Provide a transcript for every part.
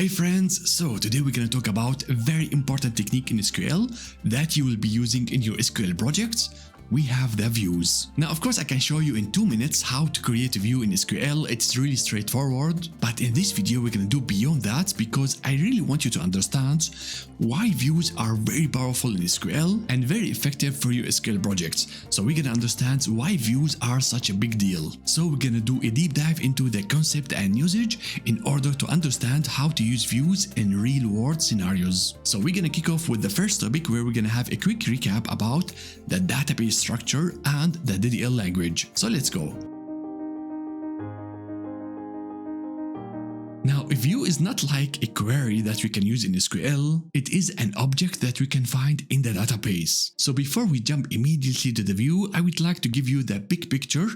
Hey friends, so today we're going to talk about a very important technique in SQL that you will be using in your SQL projects. We have the views. Now, of course, I can show you in 2 minutes how to create a view in SQL. It's really straightforward. But in this video, we're going to do beyond that because I really want you to understand why views are very powerful in SQL and very effective for your SQL projects. So we're going to understand why views are such a big deal. So we're going to do a deep dive into the concept and usage in order to understand how to use views in real-world scenarios. So we're going to kick off with the first topic where we're going to have a quick recap about the database structure and the DDL language. So let's go. Now, a view is not like a query that we can use in SQL. It is an object that we can find in the database. So before we jump immediately to the view, I would like to give you the big picture,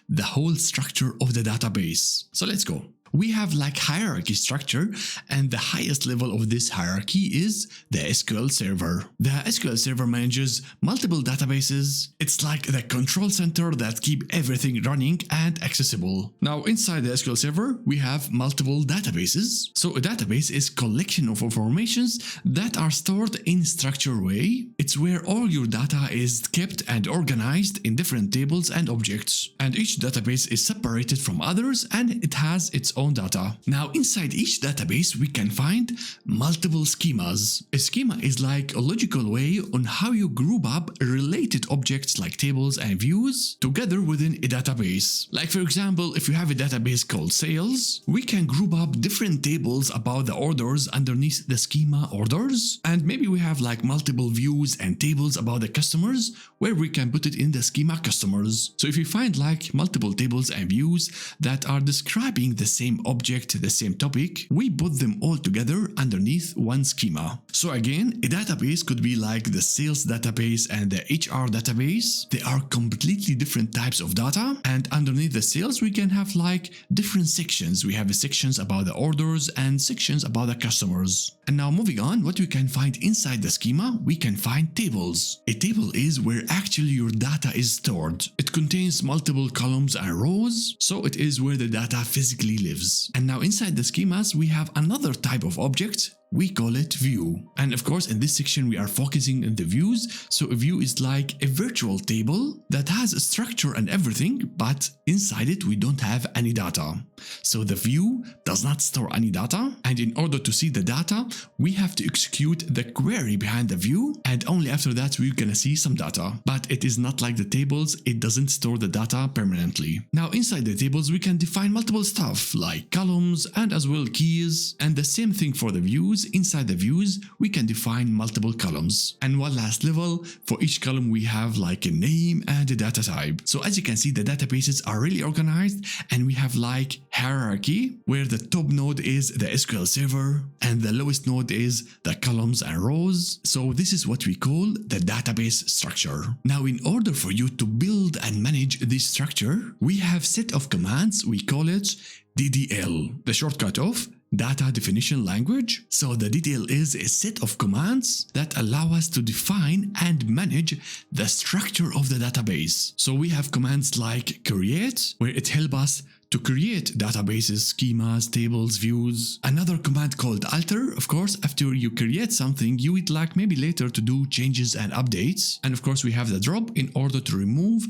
the whole structure of the database. So let's go. We have like hierarchy structure, and the highest level of this hierarchy is the SQL server. The SQL server manages multiple databases. It's like the control center that keep everything running and accessible. Now, inside the SQL server, we have multiple databases. So a database is a collection of informations that are stored in structured way. It's where all your data is kept and organized in different tables and objects. And each database is separated from others and it has its own data. Now, inside each database, we can find multiple schemas. A schema is like a logical way on how you group up related objects like tables and views together within a database. Like for example, if you have a database called sales, we can group up different tables about the orders underneath the schema orders. And maybe we have like multiple views and tables about the customers where we can put it in the schema customers. So if you find like multiple tables and views that are describing the same object, the same topic, we put them all together underneath one schema. So again, a database could be like the sales database and the HR database. They are completely different types of data, and underneath the sales we can have like different sections. We have sections about the orders and sections about the customers. And now moving on, what we can find inside the schema, we can find tables. A table is where actually your data is stored. It contains multiple columns and rows, so it is where the data physically lives. And now inside the schemas, we have another type of object. We call it view. And of course, in this section, we are focusing on the views. So a view is like a virtual table that has a structure and everything, but inside it, we don't have any data. So the view does not store any data. And in order to see the data, we have to execute the query behind the view. And only after that, we're gonna see some data. But it is not like the tables. It doesn't store the data permanently. Now, inside the tables, we can define multiple stuff like columns and as well keys. And the same thing for the views. Inside the views, we can define multiple columns. And one last level, for each column we have like a name and a data type. So as you can see, the databases are really organized, and we have like hierarchy where the top node is the SQL server and the lowest node is the columns and rows. So this is what we call the database structure. Now, in order for you to build and manage this structure, we have set of commands. We call it DDL, the shortcut of Data Definition Language. So the DDL is a set of commands that allow us to define and manage the structure of the database. So we have commands like create, where it helps us to create databases, schemas, tables, views. Another command called alter. Of course, after you create something, you would like maybe later to do changes and updates. And of course, we have the drop in order to remove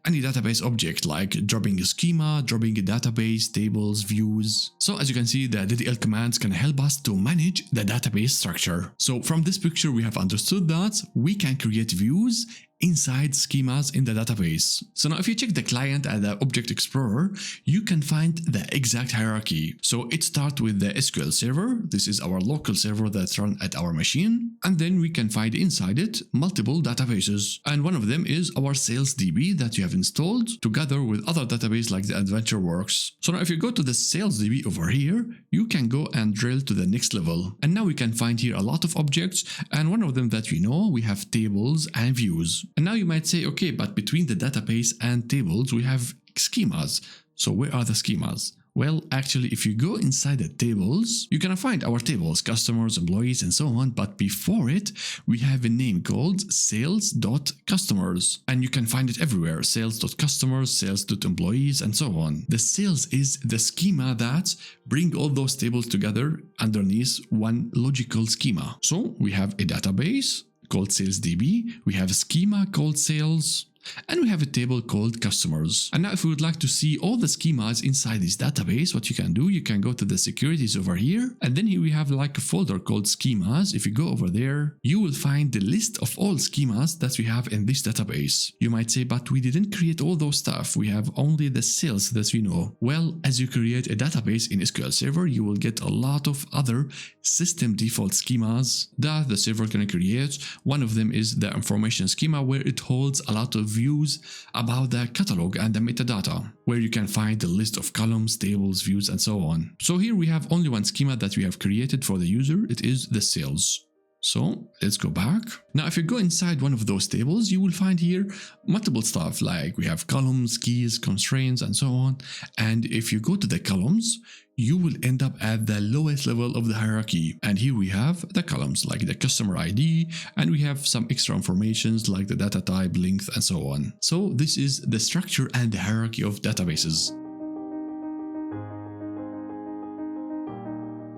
any database object, like dropping a schema, dropping a database, tables, views. So as you can see, the DDL commands can help us to manage the database structure. So from this picture, we have understood that we can create views inside schemas in the database. So now if you check the client and the Object Explorer, you can find the exact hierarchy. So it starts with the SQL server. This is our local server that's run at our machine. And then we can find inside it multiple databases. And one of them is our Sales DB that you have installed together with other databases like the AdventureWorks. So now if you go to the Sales DB over here, you can go and drill to the next level. And now we can find here a lot of objects. And one of them that we know, we have tables and views. And now you might say, okay, but between the database and tables, we have schemas. So where are the schemas? Well, actually, if you go inside the tables, you're gonna find our tables, customers, employees, and so on. But before it, we have a name called sales.customers. And you can find it everywhere, sales.customers, sales.employees, and so on. The sales is the schema that bring all those tables together underneath one logical schema. So we have a database called salesDB, we have a schema called sales, and we have a table called customers. And now if we would like to see all the schemas inside this database, what you can do, you can go to the securities over here, and then here we have like a folder called schemas. If you go over there, you will find the list of all schemas that we have in this database. You might say, but we didn't create all those stuff, we have only the sales that we know. Well, as you create a database in SQL Server, you will get a lot of other system default schemas that the server can create. One of them is the information schema, where it holds a lot of views about the catalog and the metadata, where you can find the list of columns, tables, views, and so on. So here we have only one schema that we have created for the user. It is the sales. So let's go back. Now if you go inside one of those tables, you will find here multiple stuff, like we have columns, keys, constraints, and so on. And if you go to the columns, you will end up at the lowest level of the hierarchy. And here we have the columns like the customer ID, and we have some extra informations like the data type, length, and so on. So this is the structure and the hierarchy of databases.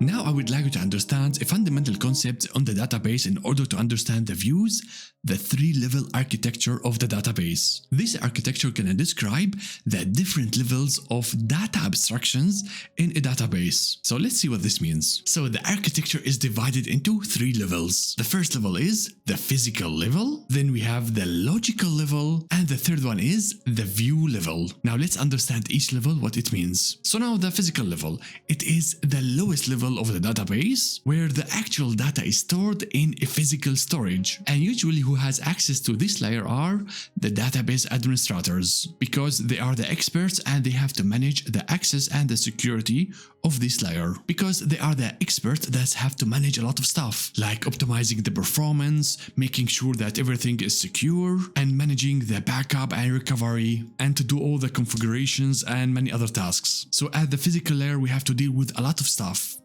Now I would like you to understand a fundamental concept on the database in order to understand the views, the three-level architecture of the database. This architecture can describe the different levels of data abstractions in a database. So let's see what this means. So the architecture is divided into three levels. The first level is the physical level, then we have the logical level, and the third one is the view level. Now let's understand each level, what it means. So now the physical level, it is the lowest level of the database, where the actual data is stored in a physical storage. And usually who has access to this layer are the database administrators, because they are the experts and they have to manage the access and the security of this layer, because they are the experts that have to manage a lot of stuff, like optimizing the performance, making sure that everything is secure, and managing the backup and recovery, and to do all the configurations and many other tasks. So at the physical layer, we have to deal with a lot of stuff,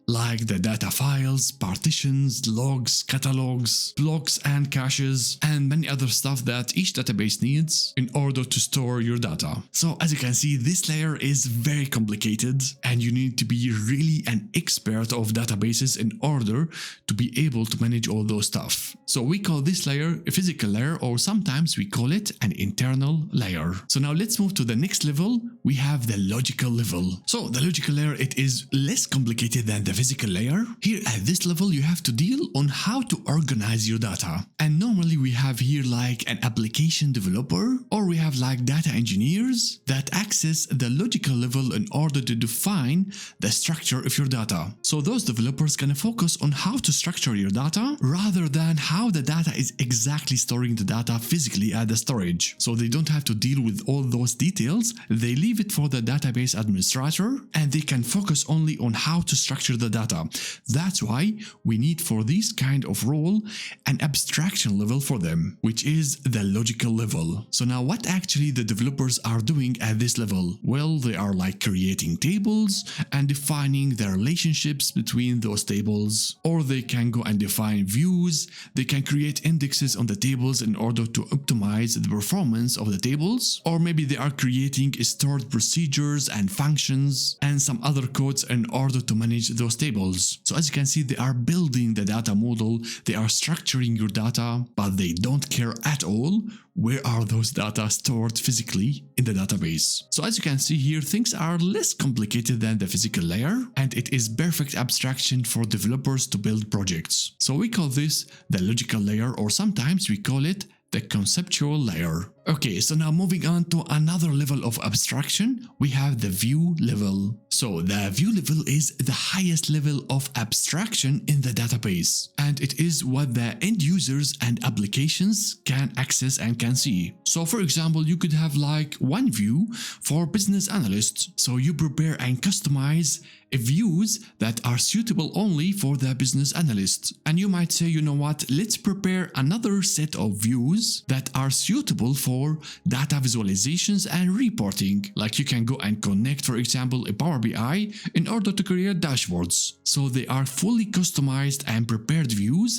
like the data files, partitions, logs, catalogs, blocks and caches, and many other stuff that each database needs in order to store your data. So as you can see, this layer is very complicated and you need to be really an expert of databases in order to be able to manage all those stuff. So we call this layer a physical layer, or sometimes we call it an internal layer. So now let's move to the next level. We have the logical level. So the logical layer, it is less complicated than the physical layer. Here at this level, you have to deal on how to organize your data. And normally we have here like an application developer, or we have like data engineers that access the logical level in order to define the structure of your data. So those developers can focus on how to structure your data rather than how the data is exactly storing the data physically at the storage. So they don't have to deal with all those details. They leave it for the database administrator and they can focus only on how to structure the data. That's why we need for this kind of role an abstraction level for them, which is the logical level. So now what actually the developers are doing at this level? Well, they are like creating tables and defining the relationships between those tables, or they can go and define views. They can create indexes on the tables in order to optimize the performance of the tables, or maybe they are creating stored procedures and functions and some other codes in order to manage those tables. So as you can see, they are building the data model, they are structuring your data, but they don't care at all where are those data stored physically in the database. So as you can see here, things are less complicated than the physical layer, and it is perfect abstraction for developers to build projects. So we call this the logical layer, or sometimes we call it the conceptual layer. Okay, so now moving on to another level of abstraction, we have the view level. So the view level is the highest level of abstraction in the database, and it is what the end users and applications can access and can see. So for example, you could have like one view for business analysts. So you prepare and customize views that are suitable only for the business analyst. And you might say, you know what, let's prepare another set of views that are suitable for for data visualizations and reporting. Like you can go and connect, for example, a Power BI in order to create dashboards. So they are fully customized and prepared views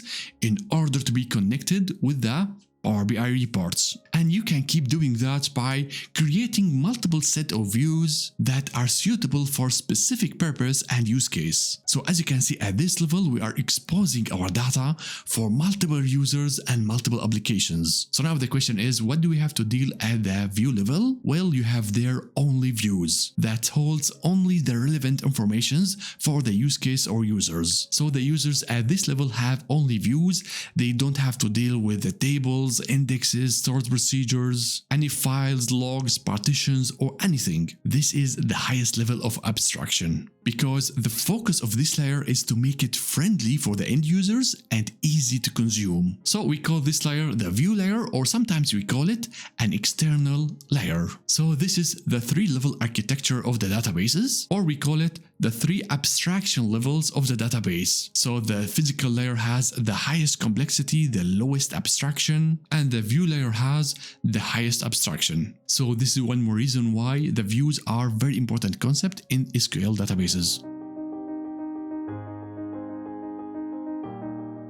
in order to be connected with the Power BI reports. And you can keep doing that by creating multiple set of views that are suitable for specific purpose and use case. So as you can see at this level, we are exposing our data for multiple users and multiple applications. So now the question is, what do we have to deal at the view level? Well, you have there only views that holds only the relevant informations for the use case or users. So the users at this level have only views. They don't have to deal with the tables, indexes, stored procedures, any files, logs, partitions, or anything. This is the highest level of abstraction, because the focus of this layer is to make it friendly for the end users and easy to consume. So we call this layer the view layer, or sometimes we call it an external layer. So this is the three-level architecture of the databases, or we call it the three abstraction levels of the database. So the physical layer has the highest complexity, the lowest abstraction, and the view layer has the highest abstraction. So this is one more reason why the views are very important concept in SQL databases.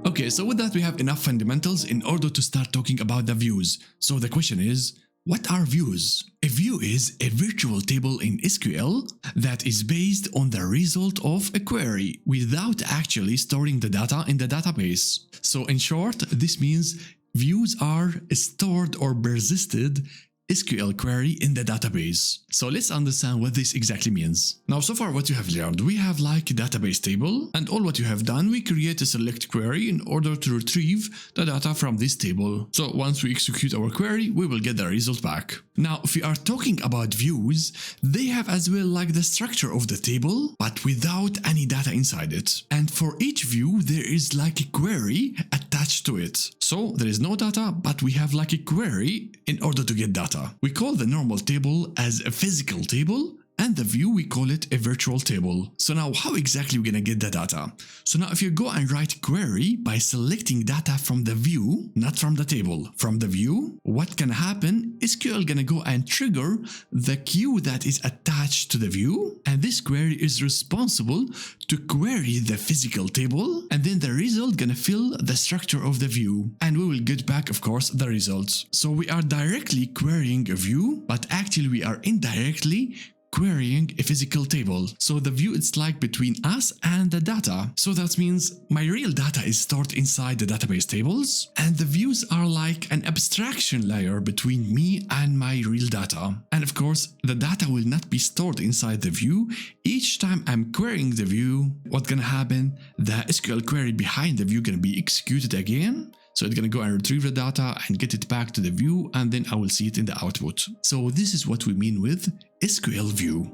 Okay, so with that we have enough fundamentals in order to start talking about the views. So the question is, what are views? A view is a virtual table in SQL that is based on the result of a query without actually storing the data in the database. So in short, this means views are stored or persisted SQL query in the database. So let's understand what this exactly means. Now, so far what you have learned, we have like a database table, and all what you have done, we create a select query in order to retrieve the data from this table. So once we execute our query, we will get the result back. Now, if we are talking about views, they have as well like the structure of the table, but without any data inside it. And for each view, there is like a query attached to it. So there is no data, but we have like a query in order to get data. We call the normal table as a physical table, and the view we call it a virtual table. So now how exactly we're gonna get the data? So now if you go and write query by selecting data from the view, not from the table, from the view, what can happen? SQL gonna go and trigger the queue that is attached to the view, and this query is responsible to query the physical table, and then the result gonna fill the structure of the view, and we will get back, of course, the results. So we are directly querying a view, but actually we are indirectly querying a physical table. So the view is like between us and the data. So that means my real data is stored inside the database tables, and the views are like an abstraction layer between me and my real data. And of course, the data will not be stored inside the view. Each time I'm querying the view, what's gonna happen? The SQL query behind the view gonna be executed again. So it's gonna go and retrieve the data and get it back to the view, and then I will see it in the output. So this is what we mean with SQL view.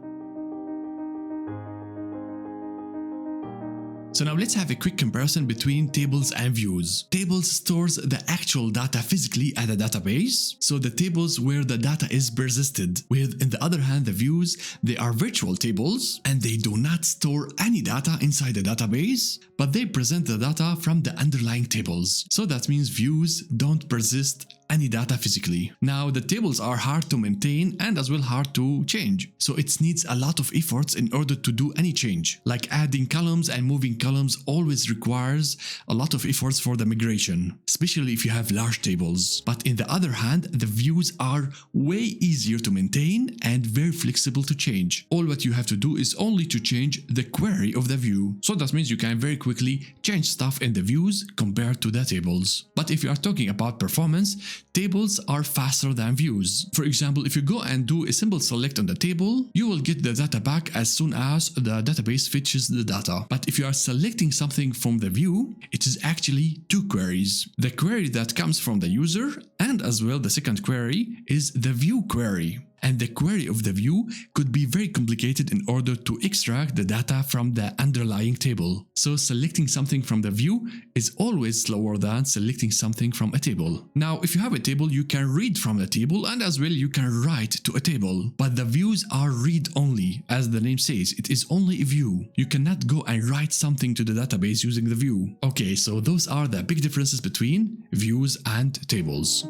So now let's have a quick comparison between tables and views. Tables stores the actual data physically at a database, so the tables where the data is persisted. With, on the other hand, the views, they are virtual tables and they do not store any data inside the database, but they present the data from the underlying tables. So that means views don't persist any data physically. Now the tables are hard to maintain and as well hard to change, so it needs a lot of efforts in order to do any change. Like adding columns and moving columns always requires a lot of efforts for the migration, especially if you have large tables. But in the other hand, the views are way easier to maintain and very flexible to change. All what you have to do is only to change the query of the view. So that means you can very quickly change stuff in the views compared to the tables. But if you are talking about performance, tables are faster than views. For example, if you go and do a simple select on the table, you will get the data back as soon as the database fetches the data. But if you are selecting something from the view, it is actually two queries. The query that comes from the user, and as well the second query is the view query. And the query of the view could be very complicated in order to extract the data from the underlying table. So selecting something from the view is always slower than selecting something from a table. Now, if you have a table, you can read from the table and as well you can write to a table. But the views are read-only. As the name says, it is only a view. You cannot go and write something to the database using the view. Okay, so those are the big differences between views and tables.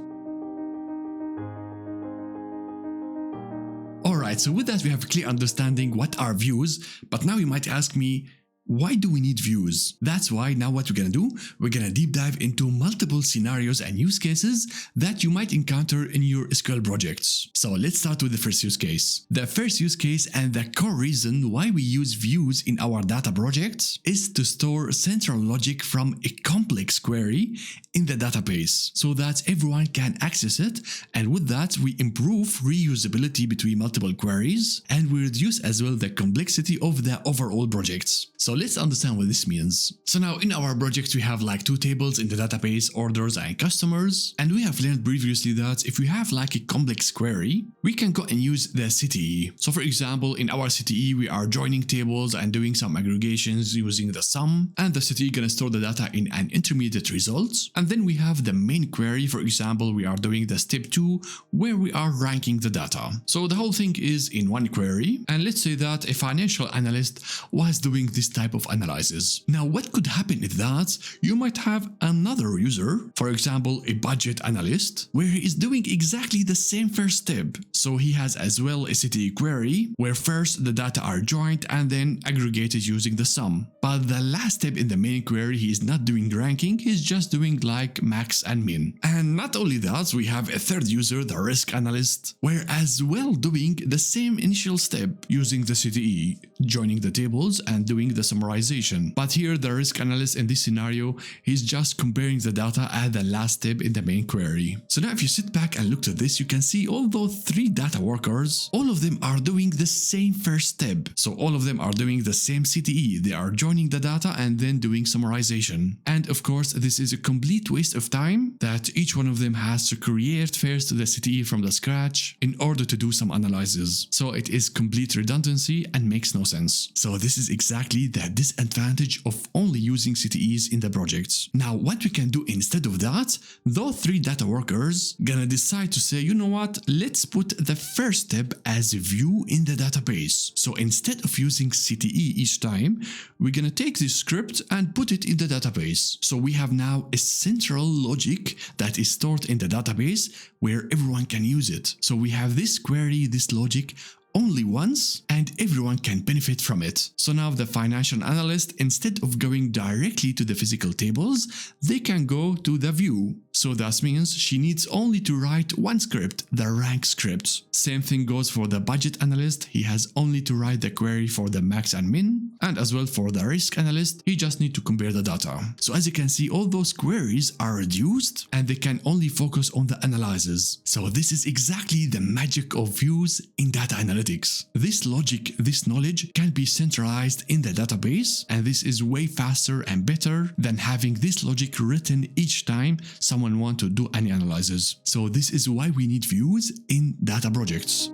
Alright, so with that we have a clear understanding what are views, but now you might ask me, why do we need views? That's why now what we're gonna do, we're gonna deep dive into multiple scenarios and use cases that you might encounter in your SQL projects. So let's start with the first use case. The first use case and the core reason why we use views in our data projects is to store central logic from a complex query in the database so that everyone can access it, and with that we improve reusability between multiple queries and we reduce as well the complexity of the overall projects. So let's understand what this means. So now in our project we have like two tables in the database, orders and customers, and we have learned previously that if we have like a complex query, we can go and use the CTE. So for example, in our CTE we are joining tables and doing some aggregations using the sum, and the CTE gonna store the data in an intermediate result. And then we have the main query, for example, we are doing the step 2 where we are ranking the data. So the whole thing is in one query, and let's say that a financial analyst was doing this type of analysis. Now what could happen is that you might have another user, for example a budget analyst, where he is doing exactly the same first step. So he has as well a CTE query where first the data are joined and then aggregated using the sum. But the last step in the main query he is not doing ranking, he's just doing like max and min. And not only that, we have a third user, the risk analyst, where as well doing the same initial step using the CTE, joining the tables and doing the summarization. But here the risk analyst in this scenario, he's just comparing the data at the last step in the main query. So now if you sit back and look at this, you can see all those three data workers, all of them are doing the same first step. So all of them are doing the same CTE. They are joining the data and then doing summarization. And of course, this is a complete waste of time that each one of them has to create first the CTE from the scratch in order to do some analysis. So it is complete redundancy and makes no sense. So this is exactly the disadvantage of only using CTEs in the projects. Now what we can do instead of that, those three data workers gonna decide to say, you know what, let's put the first step as a view in the database. So instead of using CTE each time, we're gonna take this script and put it in the database. So we have now a central logic that is stored in the database where everyone can use it. So we have this query, this logic only once, and everyone can benefit from it. So now the financial analyst, instead of going directly to the physical tables, they can go to the view. So that means she needs only to write one script, the rank script. Same thing goes for the budget analyst, he has only to write the query for the max and min, and as well for the risk analyst, he just needs to compare the data. So as you can see, all those queries are reduced and they can only focus on the analysis. So this is exactly the magic of views in data analytics. This logic, this knowledge can be centralized in the database, and this is way faster and better than having this logic written each time someone wants to do any analysis. So this is why we need views in data projects.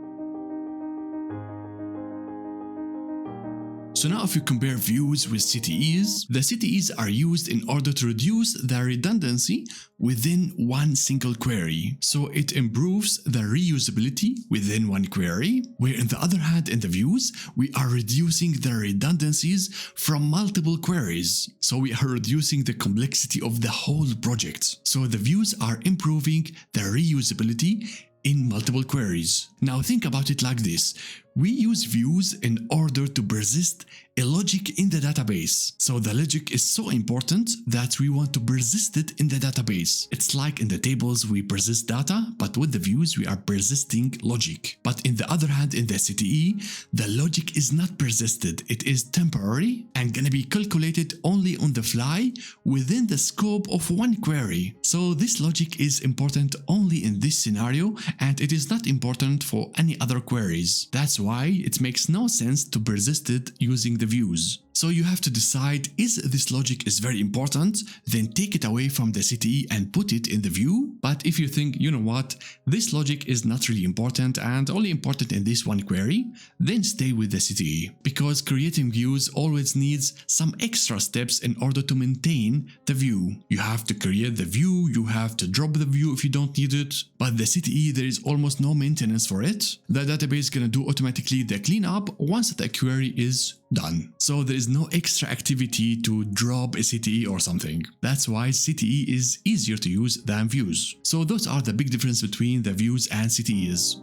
So now if you compare views with CTEs, the CTEs are used in order to reduce the redundancy within one single query. So it improves the reusability within one query, where on the other hand in the views, we are reducing the redundancies from multiple queries. So we are reducing the complexity of the whole project. So the views are improving the reusability in multiple queries. Now think about it like this. We use views in order to persist a logic in the database. So the logic is so important that we want to persist it in the database. It's like in the tables we persist data, but with the views we are persisting logic. But in the other hand, in the CTE, the logic is not persisted. It is temporary and gonna be calculated only on the fly within the scope of one query. So this logic is important only in this scenario, and it is not important for any other queries. That's why it makes no sense to persist it using the views. So you have to decide, is this logic is very important, then take it away from the CTE and put it in the view. But if you think, you know what, this logic is not really important and only important in this one query, then stay with the CTE. Because creating views always needs some extra steps in order to maintain the view. You have to create the view, you have to drop the view if you don't need it, but the CTE there is almost no maintenance for it. The database is gonna do automatically the cleanup once the query is done. So there is no extra activity to drop a CTE or something. That's why CTE is easier to use than views. So those are the big difference between the views and CTEs.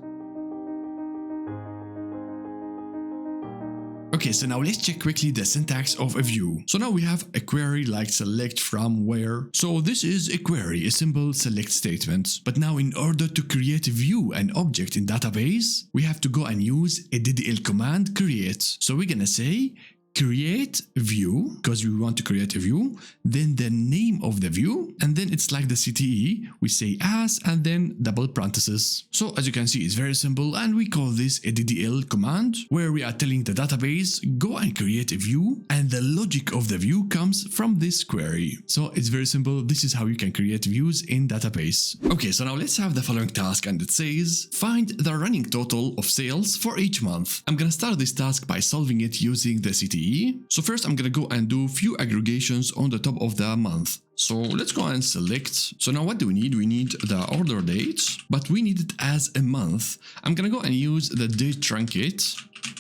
Okay, so now let's check quickly the syntax of a view. So now we have a query like select from where. So this is a query, a simple select statement. But now in order to create a view, an object in database, we have to go and use a DDL command create. So we're gonna say create view, because we want to create a view, then the name of the view, and then it's like the CTE, we say as, and then double parentheses. So as you can see, it's very simple, and we call this a DDL command, where we are telling the database, go and create a view, and the logic of the view comes from this query. So it's very simple. This is how you can create views in database. Okay, so now let's have the following task, and it says, find the running total of sales for each month. I'm gonna start this task by solving it using the CTE. So first I'm gonna go and do few aggregations on the top of the month. So let's go and select. So now what do we need? We need the order date, but we need it as a month. I'm gonna go and use the date truncate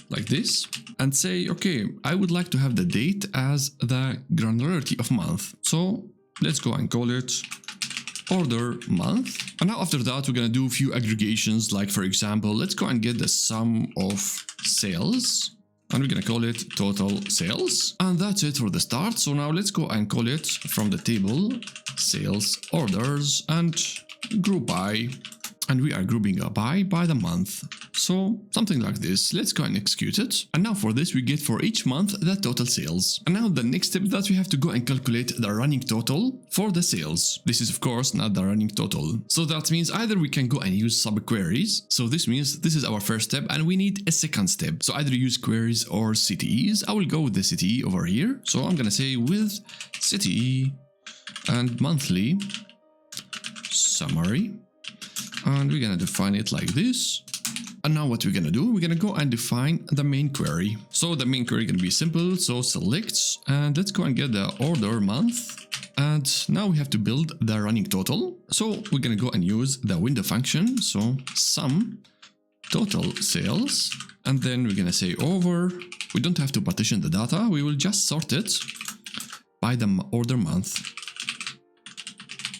like this and say, okay, I would like to have the date as the granularity of month. So let's go and call it order month. And now after that, we're gonna do a few aggregations. Like for example, let's go and get the sum of sales. And we're gonna call it total sales. And that's it for the start. So now let's go and call it from the table sales orders and group by. And we are grouping by the month. So something like this. Let's go and execute it. And now for this, we get for each month the total sales. And now the next step that we have to go and calculate the running total for the sales. This is of course not the running total. So that means either we can go and use subqueries. So this means this is our first step and we need a second step. So either use queries or CTEs. I will go with the CTE over here. So I'm gonna say with CTE and monthly summary. And we're gonna define it like this. And now what we're gonna do, we're gonna go and define the main query. So the main query gonna be simple. So select, and let's go and get the order month. And now we have to build the running total. So we're gonna go and use the window function. So sum total sales. And then we're gonna say over. We don't have to partition the data. We will just sort it by the order month.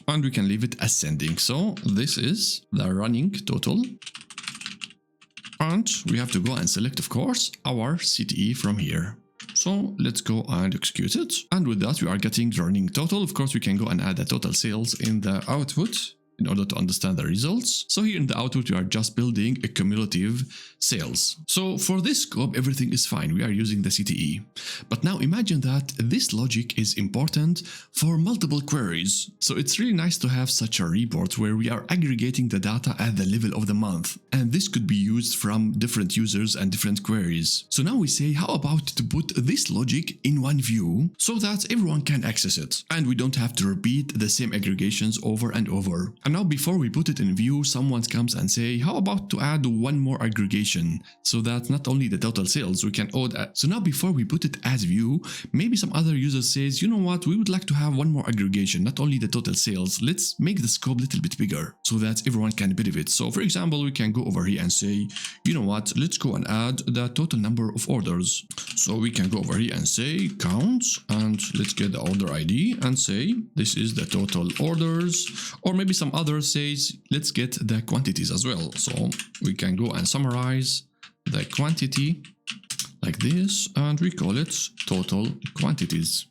And we can leave it ascending. So this is the running total. And we have to go and select, of course, our CTE from here. So let's go and execute it. And with that, we are getting the running total. Of course, we can go and add the total sales in the output in order to understand the results. So here in the output, we are just building a cumulative sales. So for this scope, everything is fine. We are using the CTE. But now imagine that this logic is important for multiple queries. So it's really nice to have such a report where we are aggregating the data at the level of the month. And this could be used from different users and different queries. So now we say, how about to put this logic in one view so that everyone can access it? And we don't have to repeat the same aggregations over and over. And now before we put it in view, someone comes and say, how about to add one more aggregation so that not only the total sales, we can add. So now before we put it as view, maybe some other user says, you know what, we would like to have one more aggregation, not only the total sales. Let's make the scope a little bit bigger so that everyone can benefit. So for example, we can go over here and say, you know what, let's go and add the total number of orders. So we can go over here and say count, and let's get the order ID and say this is the total orders, or maybe some other says let's get the quantities as well. So we can go and summarize the quantity like this, and we call it total quantities.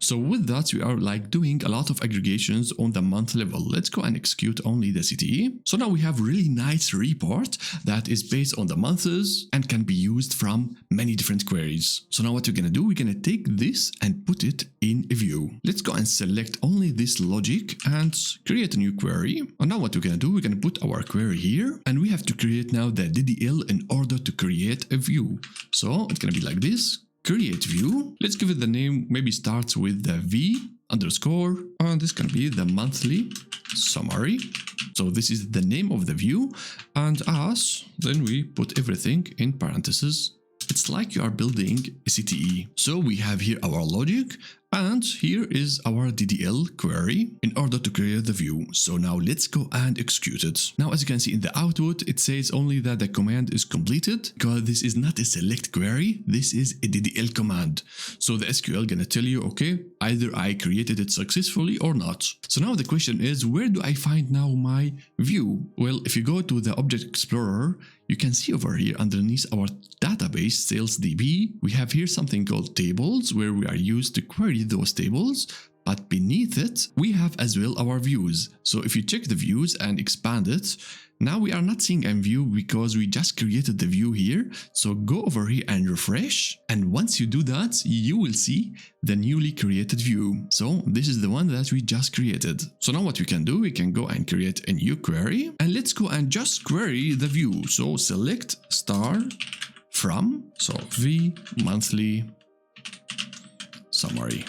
So with that, we are like doing a lot of aggregations on the month level. Let's go and execute only the CTE. So now we have really nice report that is based on the months and can be used from many different queries. So now what we're gonna do, we're gonna take this and put it in a view. Let's go and select only this logic and create a new query. And now what we're gonna do, we're gonna put our query here, and we have to create now the DDL in order to create a view. So it's gonna be like this. Create view. Let's give it the name, maybe starts with the V underscore, and this can be the monthly summary. So this is the name of the view, and as then we put everything in parentheses. It's like you are building a CTE. So we have here our logic, And here is our DDL query in order to create the view. So now let's go and execute it. Now, as you can see in the output, it says only that the command is completed because this is not a select query. This is a DDL command. So the SQL gonna tell you, okay, either I created it successfully or not. So now the question is, where do I find now my view? Well, if you go to the Object Explorer, you can see over here underneath our database sales DB, we have here something called tables where we are used to query those tables. But beneath it, we have as well our views. So if you check the views and expand it, now we are not seeing a view because we just created the view here. So go over here and refresh. And once you do that, you will see the newly created view. So this is the one that we just created. So now what we can do, we can go and create a new query. And let's go and just query the view. So select star from, so v monthly summary.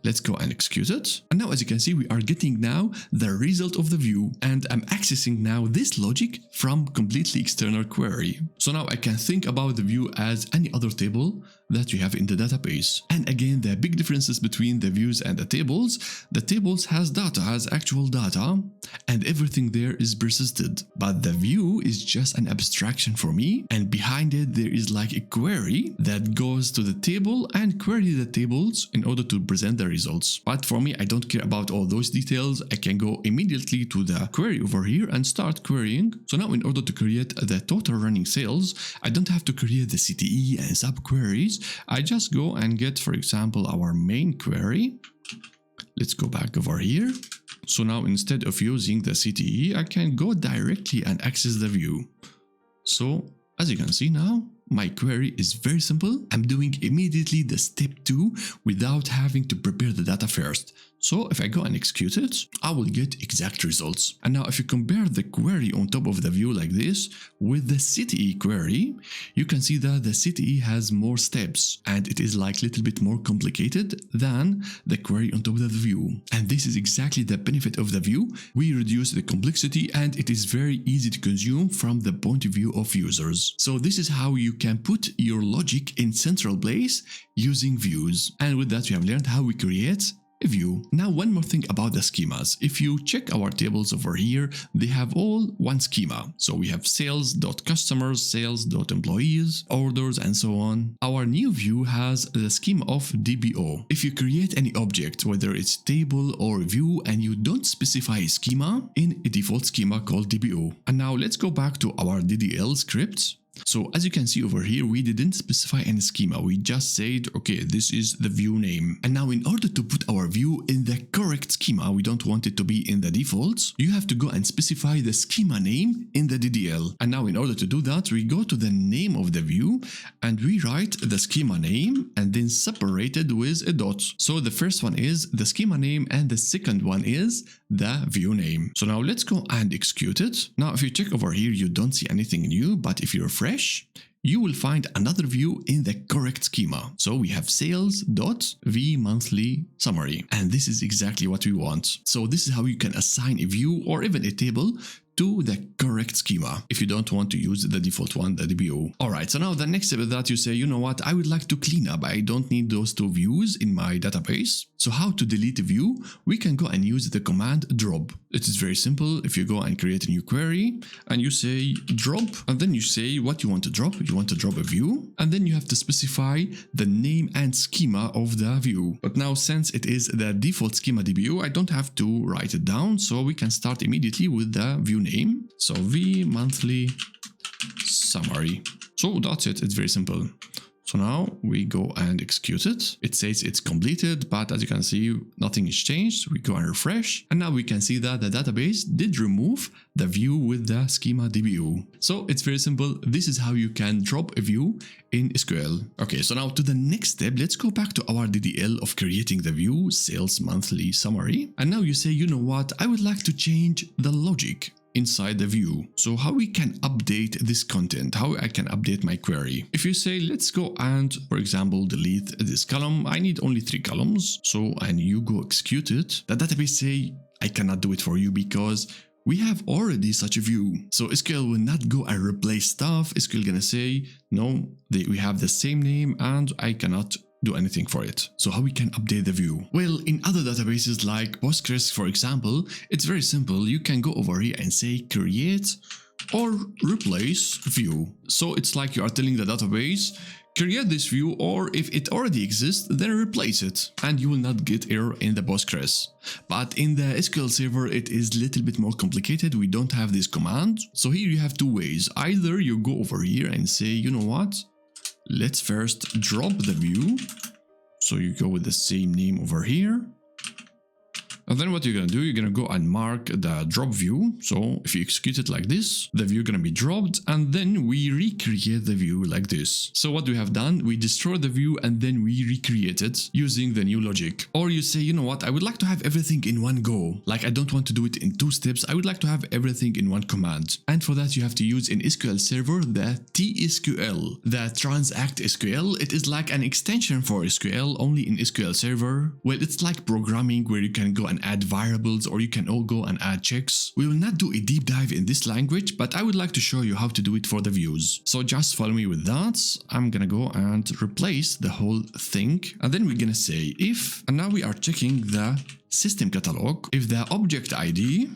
Let's go and execute it. And now as you can see, we are getting now the result of the view, and I'm accessing now this logic from completely external query. So now I can think about the view as any other table that you have in the database. And again, the big differences between the views and the tables has data, has actual data, and everything there is persisted. But the view is just an abstraction for me, and behind it there is like a query that goes to the table and query the tables in order to present the results. But for me, I don't care about all those details. I can go immediately to the query over here and start querying. So now in order to create the total running sales, I don't have to create the CTE and sub-queries. I just go and get, for example, our main query. Let's go back over here. So now instead of using the CTE, I can go directly and access the view. So as you can see now, my query is very simple. I'm doing immediately the step 2 without having to prepare the data first. So if I go and execute it, I will get exact results. And now if you compare the query on top of the view like this with the CTE query, you can see that the CTE has more steps and it is like a little bit more complicated than the query on top of the view. And this is exactly the benefit of the view. We reduce the complexity and it is very easy to consume from the point of view of users. So this is how you can put your logic in central place using views. And with that, we have learned how we create a view. Now, one more thing about the schemas. If you check our tables over here, they have all one schema. So we have sales.customers, sales.employees, orders, and so on. Our new view has the schema of DBO. If you create any object, whether it's table or view, and you don't specify a schema, in a default schema called DBO. And now let's go back to our DDL script. So as you can see over here, we didn't specify any schema. We just said, okay, this is the view name. And now in order to put our view in the correct schema, we don't want it to be in the defaults. You have to go and specify the schema name in the DDL. And now in order to do that, we go to the name of the view and we write the schema name and then separated with a dot. So the first one is the schema name and the second one is the view name. So now let's go and execute it. Now, if you check over here, you don't see anything new, but if you refresh, you will find another view in the correct schema. So we have sales.vMonthly summary, and this is exactly what we want. So this is how you can assign a view or even a table to the correct schema if you don't want to use the default one, the DBO. Alright, so now the next step is that you say, you know what, I would like to clean up. I don't need those two views in my database. So how to delete a view? We can go and use the command drop. It is very simple. If you go and create a new query and you say drop, and then you say what you want to drop. You want to drop a view, and then you have to specify the name and schema of the view. But now since it is the default schema DBO, I don't have to write it down. So we can start immediately with the view name. So vMonthly summary. So that's it. It's very simple. So now we go and execute it. It says it's completed, but as you can see, nothing is changed. We go and refresh, and now we can see that the database did remove the view with the schema DBO. So it's very simple. This is how you can drop a view in SQL. Okay, so now to the next step, let's go back to our DDL of creating the view sales monthly summary. And now you say, you know what, I would like to change the logic inside the view. So how we can update this content, how I can update my query. If you say, let's go and, for example, delete this column, I need only 3 columns. So, and you go execute it, the database say, I cannot do it for you because we have already such a view. So SQL will not go and replace stuff. SQL gonna say, no, we have the same name and I cannot do anything for it. So how we can update the view? Well, in other databases like Postgres, for example, it's very simple. You can go over here and say create or replace view. So it's like you are telling the database, create this view, or if it already exists, then replace it, and you will not get error in the Postgres. But in the SQL Server, it is a little bit more complicated. We don't have this command. So here you have two ways. Either you go over here and say, you know what? Let's first drop the view. So you go with the same name over here. And then what you're going to do, you're going to go and mark the drop view. So if you execute it like this, the view going to be dropped, and then we recreate the view like this. So what we have done, we destroy the view and then we recreate it using the new logic. Or you say, you know what, I would like to have everything in one go. Like I don't want to do it in two steps. I would like to have everything in one command. And for that, you have to use in SQL Server the TSQL, the Transact SQL. It is like an extension for SQL only in SQL Server. Well, it's like programming where you can go and add variables, or you can all go and add checks. We will not do a deep dive in this language, but I would like to show you how to do it for the views. So just follow me with that. I'm gonna go and replace the whole thing, and then we're gonna say if, and now we are checking the system catalog, if the object ID,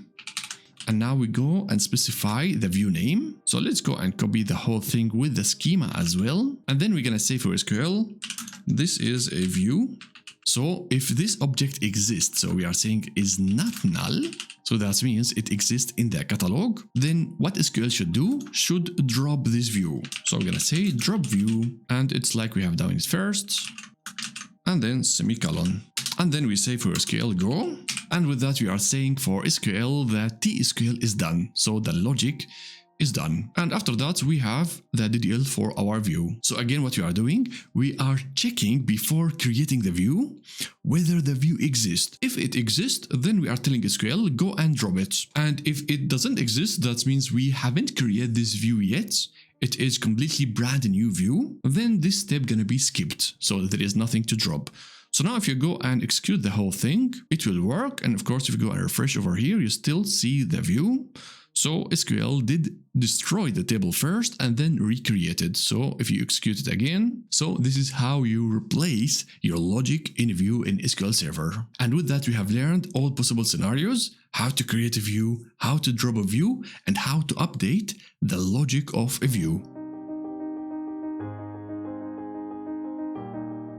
and now we go and specify the view name. So let's go and copy the whole thing with the schema as well, and then we're gonna say for SQL, this is a view. So if this object exists, so we are saying is not null, so that means it exists in the catalog, then what SQL should do, should drop this view. So we're gonna say drop view, and it's like we have done it first, and then semicolon. And then we say for SQL go, and with that we are saying for SQL that TSQL is done, so the logic is done. And after that we have the DDL for our view. So again, what we are doing, we are checking before creating the view whether the view exists. If it exists, then we are telling SQL go and drop it. And if it doesn't exist, that means we haven't created this view yet. It is completely brand new view. Then this step gonna be skipped, so there is nothing to drop. So now if you go and execute the whole thing, it will work. And of course, if you go and refresh over here, you still see the view. So SQL did destroy the table first and then recreate it. So if you execute it again, so this is how you replace your logic in a view in SQL Server. And with that, we have learned all possible scenarios, how to create a view, how to drop a view, and how to update the logic of a view.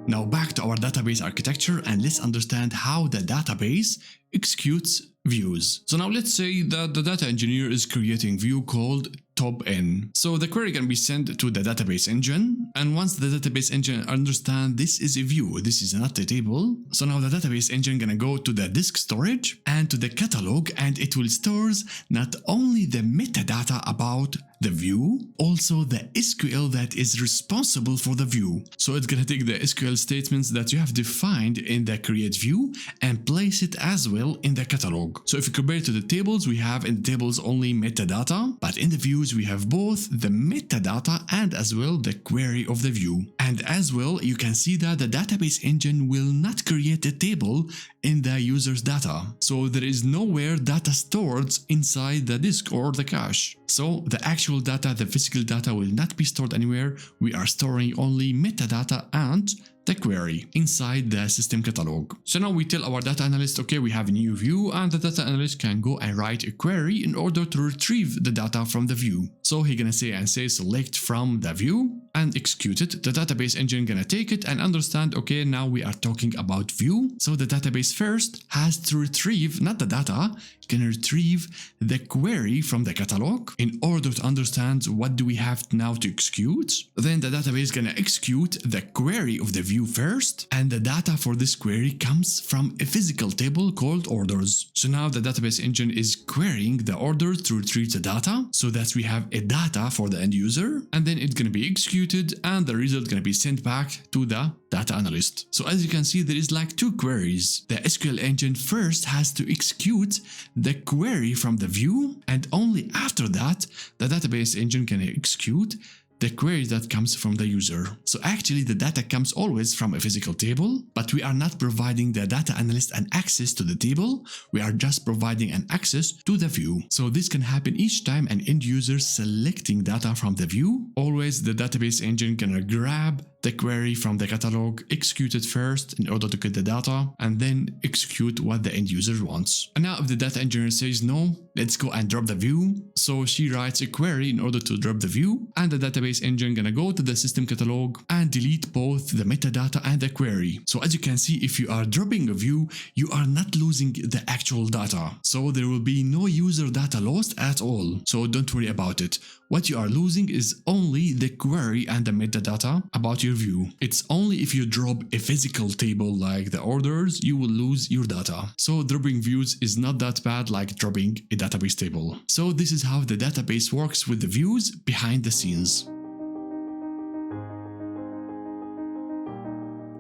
Now back to our database architecture, and let's understand how the database executes views. So now let's say that the data engineer is creating view called top n. So the query can be sent to the database engine, and once the database engine understands this is a view, this is not a table, so now the database engine gonna go to the disk storage and to the catalog, and it will stores not only the metadata about the view, also the SQL that is responsible for the view. So it's gonna take the SQL statements that you have defined in the create view and place it as well in the catalog. So if you compare it to the tables, we have in the tables only metadata, but in the views we have both the metadata and as well the query of the view. And as well, you can see that the database engine will not create a table in the user's data. So there is nowhere data stored inside the disk or the cache. So the actual data, the physical data will not be stored anywhere. We are storing only metadata and the query inside the system catalog. So now we tell our data analyst, okay, we have a new view, and the data analyst can go and write a query in order to retrieve the data from the view. So he's gonna say select from the view and execute it. The database engine gonna take it and understand, okay, now we are talking about view. So the database first has to retrieve, not the data, can retrieve the query from the catalog in order to understand what do we have now to execute. Then the database gonna execute the query of the view first, and the data for this query comes from a physical table called orders. So now the database engine is querying the orders to retrieve the data so that we have a data for the end user, and then it's gonna be executed and the result gonna be sent back to the data analyst. So as you can see, there is like two queries. The SQL engine first has to execute the query from the view, and only after that the database engine can execute the query that comes from the user. So actually the data comes always from a physical table, but we are not providing the data analyst an access to the table, we are just providing an access to the view. So this can happen each time an end user selecting data from the view. Always the database engine gonna grab the query from the catalog, execute it first in order to get the data, and then execute what the end user wants. And now if the data engineer says no, let's go and drop the view. So she writes a query in order to drop the view, and the database engine gonna go to the system catalog and delete both the metadata and the query. So as you can see, if you are dropping a view, you are not losing the actual data. So there will be no user data lost at all. So don't worry about it. What you are losing is only the query and the metadata about your view. It's only if you drop a physical table like the orders, you will lose your data. So dropping views is not that bad like dropping a database table. So this is how the database works with the views behind the scenes.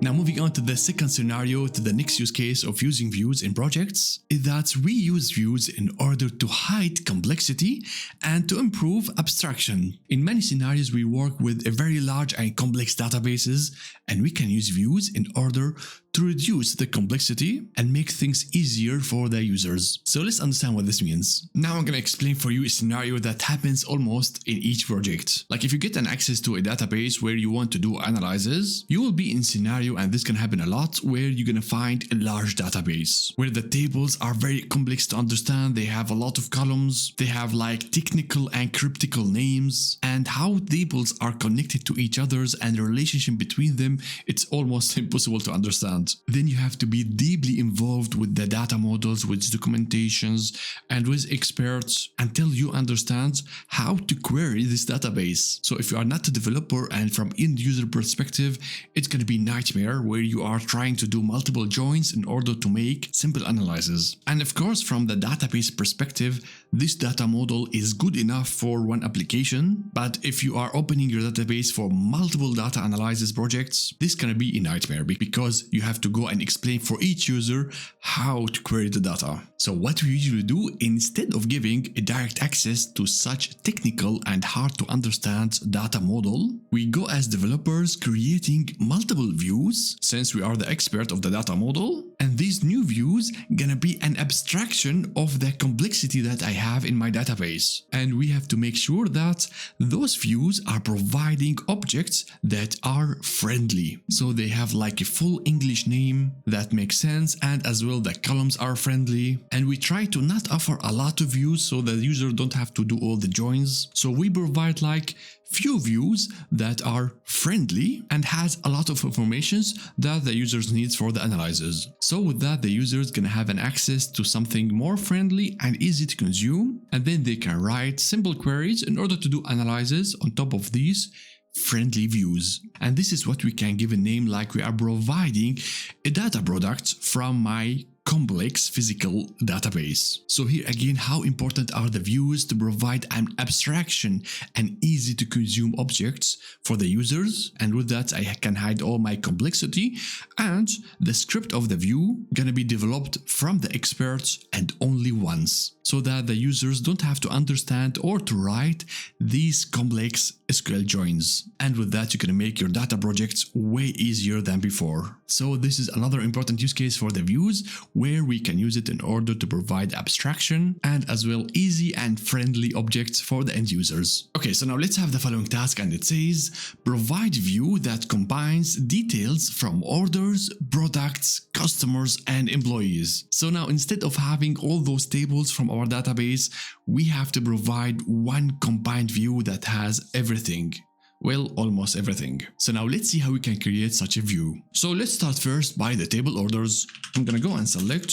Now moving on to the second scenario, to the next use case of using views in projects, is that we use views in order to hide complexity and to improve abstraction. In many scenarios, we work with a very large and complex databases, and we can use views in order to reduce the complexity and make things easier for the users. So let's understand what this means. Now I'm gonna explain for you a scenario that happens almost in each project. Like if you get an access to a database where you want to do analysis, you will be in scenario, and this can happen a lot, where you're gonna find a large database where the tables are very complex to understand. They have a lot of columns, they have like technical and cryptical names, and how tables are connected to each other's and the relationship between them, it's almost impossible to understand. Then you have to be deeply involved with the data models, with documentations, and with experts until you understand how to query this database. So if you are not a developer and from end user perspective, it's going to be a nightmare where you are trying to do multiple joins in order to make simple analysis. And of course, from the database perspective, this data model is good enough for one application, but if you are opening your database for multiple data analysis projects, this can be a nightmare because you have to go and explain for each user how to query the data. So what we usually do, instead of giving a direct access to such technical and hard to understand data model, we go as developers creating multiple views since we are the expert of the data model, and these new views gonna be an abstraction of the complexity that I have in my database. And we have to make sure that those views are providing objects that are friendly. So they have like a full English name that makes sense, and as well the columns are friendly. And we try to not offer a lot of views so the user don't have to do all the joins. So we provide like few views that are friendly and has a lot of informations that the users needs for the analysis. So with that, the user is gonna have an access to something more friendly and easy to consume, and then they can write simple queries in order to do analysis on top of these friendly views. And this is what we can give a name, like we are providing a data product from my complex physical database. So here again, how important are the views to provide an abstraction and easy to consume objects for the users, and with that I can hide all my complexity, and the script of the view gonna be developed from the experts and only once, so that the users don't have to understand or to write these complex SQL joins. And with that, you can make your data projects way easier than before. So this is another important use case for the views, where we can use it in order to provide abstraction and as well easy and friendly objects for the end users. Okay, so now let's have the following task, and it says provide view that combines details from orders, products, customers, and employees. So now instead of having all those tables from our database, we have to provide one combined view that has everything. Well, almost everything. So now let's see how we can create such a view. So let's start first by the table orders. I'm gonna go and select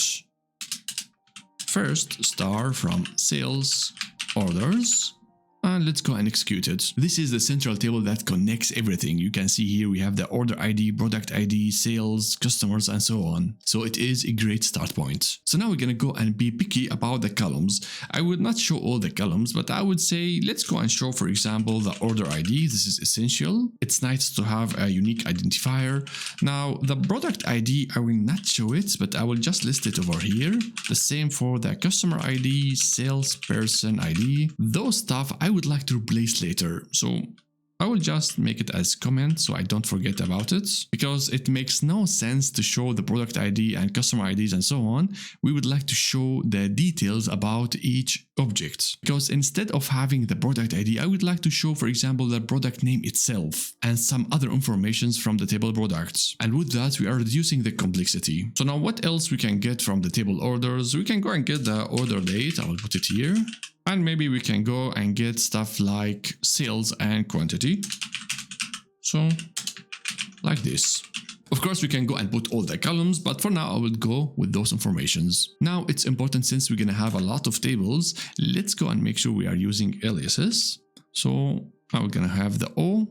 first star from sales orders, and let's go and execute it. This is the central table that connects everything. You can see here we have the order ID, product ID, sales, customers, and so on. So it is a great start point. So now we're gonna go and be picky about the columns. I would not show all the columns, but I would say let's go and show, for example, the order ID. This is essential. It's nice to have a unique identifier. Now the product ID, I will not show it, but I will just list it over here. The same for the customer ID, salesperson ID. Those stuff I would like to replace later. So I will just make it as comment so I don't forget about it, because it makes no sense to show the product ID and customer IDs and so on. We would like to show the details about each object, because instead of having the product ID, I would like to show, for example, the product name itself and some other informations from the table products. And with that, we are reducing the complexity. So now what else we can get from the table orders? We can go and get the order date. I will put it here. And maybe we can go and get stuff like sales and quantity. So, like this. Of course, we can go and put all the columns, but for now, I will go with those informations. Now, it's important, since we're going to have a lot of tables, let's go and make sure we are using aliases. So, I'm going to have the O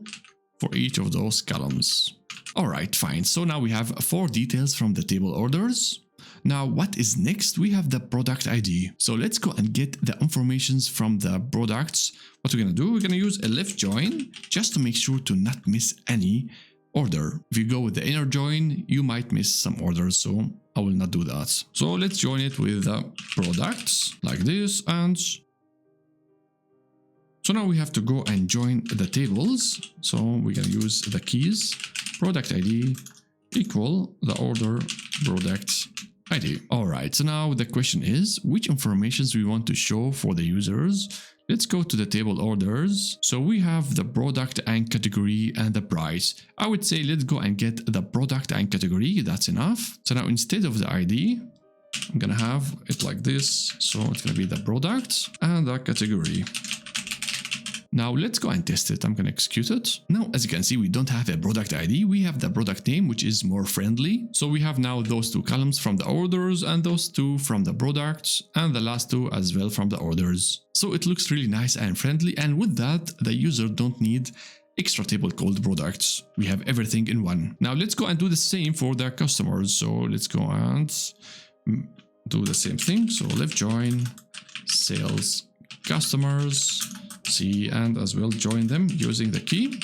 for each of those columns. All right, fine. So now we have 4 details from the table orders. Now, what is next? We have the product ID. So let's go and get the informations from the products. What we're going to do, we're going to use a left join just to make sure to not miss any order. If you go with the inner join, you might miss some orders, so I will not do that. So let's join it with the products like this. And so now we have to go and join the tables. So we're going to use the keys product ID equal the order product ID. Alright, so now the question is, which informations we want to show for the users? Let's go to the table orders. So we have the product and category and the price. I would say let's go and get the product and category. That's enough. So now instead of the ID, I'm gonna have it like this. So it's gonna be the product and the category. Now let's go and test it. I'm going to execute it. Now, as you can see, we don't have a product ID. We have the product name, which is more friendly. So we have now those 2 columns from the orders and those 2 from the products and the last 2 as well from the orders. So it looks really nice and friendly. And with that, the user don't need extra table called products. We have everything in one. Now let's go and do the same for the customers. So let's go and do the same thing. So left join sales customers. See, and as well join them using the key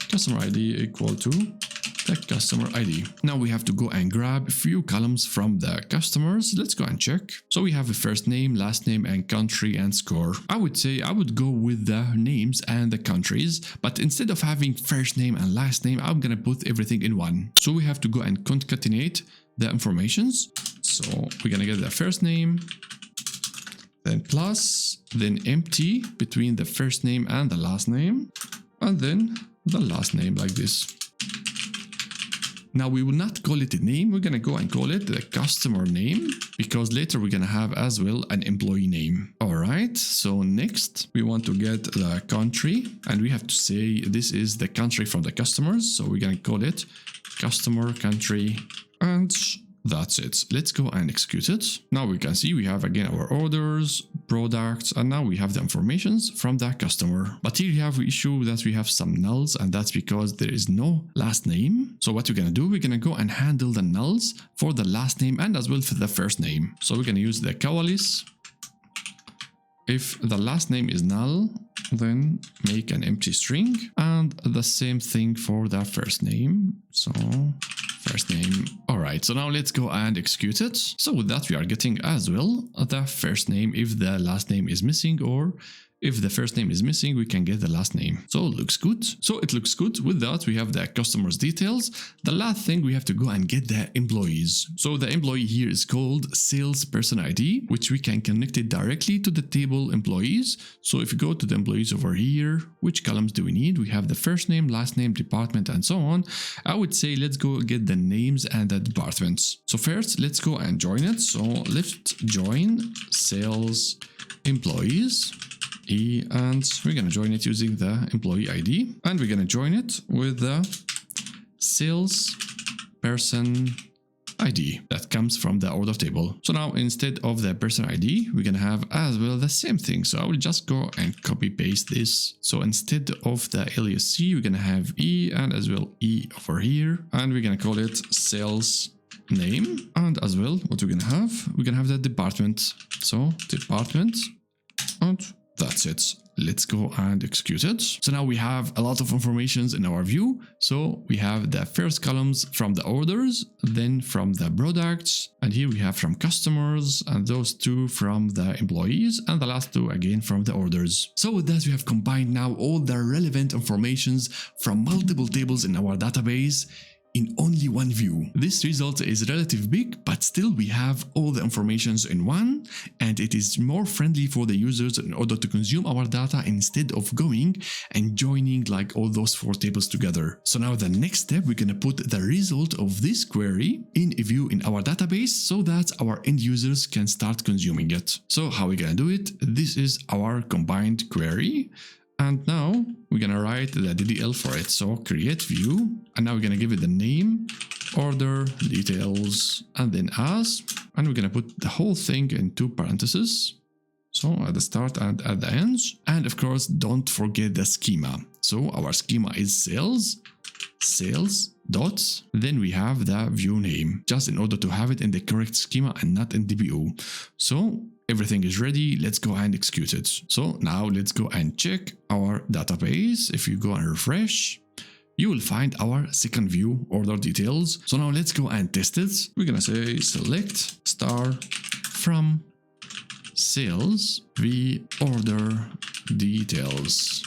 customer ID equal to the customer ID. Now we have to go and grab a few columns from the customers. Let's go and check. So we have a first name, last name, and country and score. I would say I would go with the names and the countries, but instead of having first name and last name, I'm gonna put everything in one. So we have to go and concatenate the informations. So we're gonna get the first name, then plus, then empty between the first name and the last name, and then the last name like this. Now we will not call it a name, we're gonna go and call it the customer name, because later we're gonna have as well an employee name. Alright, so next we want to get the country, and we have to say this is the country from the customers, so we're gonna call it customer country, and that's it. Let's go and execute it. Now we can see we have again our orders, products, and now we have the informations from the customer. But here we have the issue that we have some nulls, and that's because there is no last name. So what we're gonna do, we're gonna go and handle the nulls for the last name and as well for the first name. So we're gonna use the coalesce. If the last name is null, then make an empty string, and the same thing for the first name. So first name. Alright, so now let's go and execute it. So with that, we are getting as well the first name if the last name is missing, or if the first name is missing, we can get the last name. So it looks good. So it looks good. With that, we have the customer's details. The last thing, we have to go and get the employees. So the employee here is called salesperson ID, which we can connect it directly to the table employees. So if you go to the employees over here, which columns do we need? We have the first name, last name, department, and so on. I would say let's go get the names and the departments. So first, let's go and join it. So left join sales employees. And we're going to join it using the employee ID, and we're going to join it with the salesperson ID that comes from the order table. So now instead of the person ID, we're going to have as well the same thing. So I will just go and copy paste this. So instead of the alias C, we're going to have E and as well E over here, and we're going to call it sales name. And as well, what we're going to have the department. So department, and That's it. Let's go and execute it. So now we have a lot of informations in our view. So we have the first columns from the orders, then from the products, and here we have from customers, and those two from the employees, and the last two again from the orders. So with that, we have combined now all the relevant informations from multiple tables in our database in only one view. This result is relatively big, but still we have all the informations in one, and it is more friendly for the users in order to consume our data instead of going and joining like all those 4 tables together. So now the next step, we're gonna put the result of this query in a view in our database so that our end users can start consuming it. So how are we gonna do it? This is our combined query. And now we're gonna write the DDL for it. So create view, and now we're gonna give it the name, order details, and then as, and we're gonna put the whole thing in 2 parentheses. So at the start and at the ends. And of course, don't forget the schema. So our schema is sales dots, then we have the view name, just in order to have it in the correct schema and not in DBO. So everything is ready, let's go and execute it. So now let's go and check our database. If you go and refresh, you will find our second view, order details. So now let's go and test it. We're gonna say select star from sales v order details.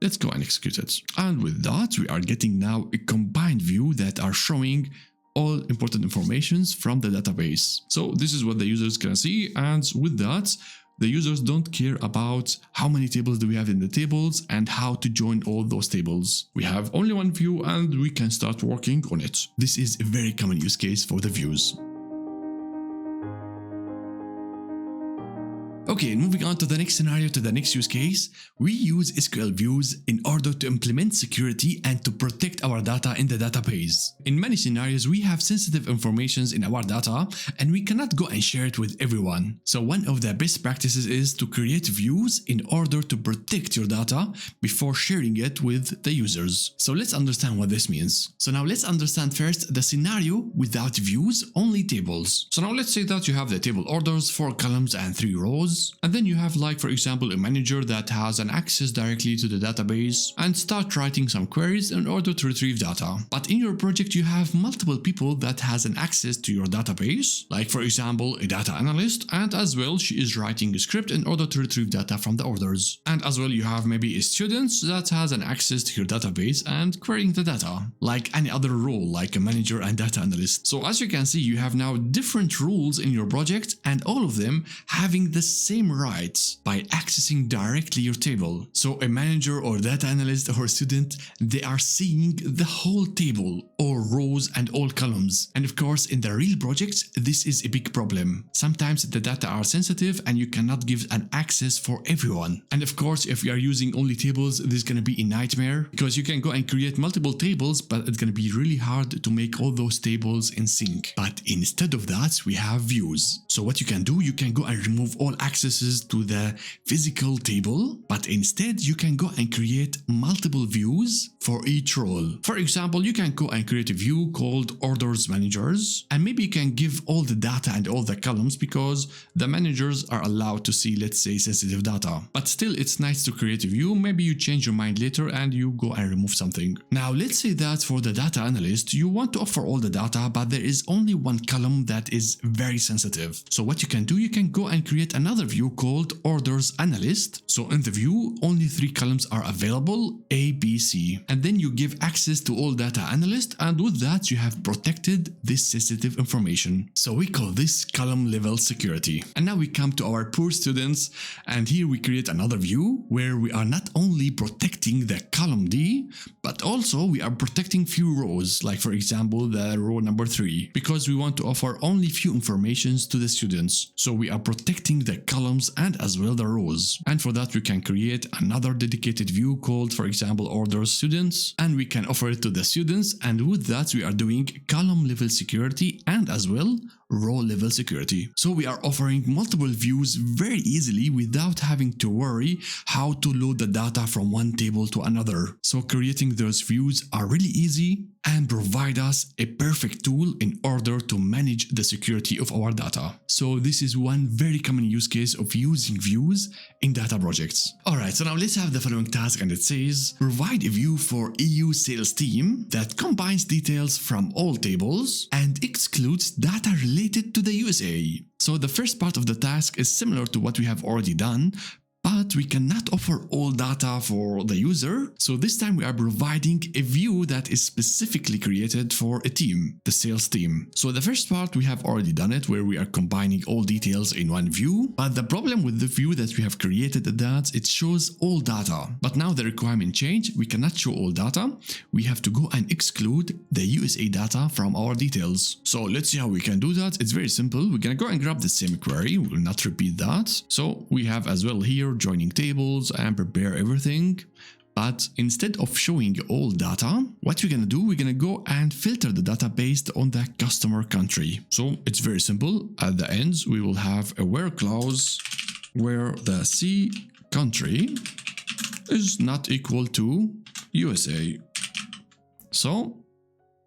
Let's go and execute it. And with that, we are getting now a combined view that are showing all important informations from the database. So this is what the users can see, and with that, the users don't care about how many tables do we have in the tables and how to join all those tables. We have only one view and we can start working on it. This is a very common use case for the views. Okay, moving on to the next scenario, to the next use case, we use SQL views in order to implement security and to protect our data in the database. In many scenarios, we have sensitive information in our data and we cannot go and share it with everyone. So one of the best practices is to create views in order to protect your data before sharing it with the users. So let's understand what this means. So now let's understand first the scenario without views, only tables. So now let's say that you have the table orders, 4 columns and 3 rows. And then you have, like, for example, a manager that has an access directly to the database and start writing some queries in order to retrieve data. But in your project, you have multiple people that has an access to your database, like for example, a data analyst, and as well, she is writing a script in order to retrieve data from the orders. And as well, you have maybe a student that has an access to your database and querying the data, like any other role, like a manager and data analyst. So as you can see, you have now different rules in your project and all of them having the same rights by accessing directly your table. So a manager or data analyst or student, they are seeing the whole table or rows and all columns. And of course, in the real projects, this is a big problem. Sometimes the data are sensitive and you cannot give an access for everyone. And of course, if you are using only tables, this is going to be a nightmare because you can go and create multiple tables, but it's going to be really hard to make all those tables in sync. But instead of that, we have views. So what you can do, you can go and remove all accesses to the physical table, but instead you can go and create multiple views for each role. For example, you can go and create a view called orders managers, and maybe you can give all the data and all the columns because the managers are allowed to see, let's say, sensitive data. But still, it's nice to create a view. Maybe you change your mind later and you go and remove something. Now let's say that for the data analyst, you want to offer all the data, but there is only one column that is very sensitive. So what you can do, you can go and create another view called orders analyst. So in the view, only 3 columns are available, A, B, C. And then you give access to all data analyst, and with that you have protected this sensitive information. So we call this column level security. And now we come to our poor students, and here we create another view where we are not only protecting the column D, but also we are protecting few rows, like for example the row number 3, because we want to offer only few informations to the students. So we are protecting the columns and as well the rows. And for that we can create another dedicated view called, for example, orders students, and we can offer it to the students, and with that we are doing column level security and as well row level security. So we are offering multiple views very easily without having to worry how to load the data from one table to another. So creating those views are really easy and provide us a perfect tool in order to manage the security of our data. So this is one very common use case of using views in data projects. Alright, so now let's have the following task, and it says provide a view for EU sales team that combines details from all tables and excludes data related to the USA. So the first part of the task is similar to what we have already done, but we cannot offer all data for the user, so this time we are providing a view that is specifically created for a team, the sales team. So the first part we have already done it, where we are combining all details in one view, but the problem with the view that we have created is that it shows all data. But now the requirement changed, we cannot show all data, we have to go and exclude the USA data from our details. So let's see how we can do that. It's very simple. We're gonna go and grab the same query, we will not repeat that. So we have as well here joining tables and prepare everything, but instead of showing all data, what we're gonna do, we're gonna go and filter the data based on the customer country. So it's very simple. At the ends we will have a where clause where the C country is not equal to USA. So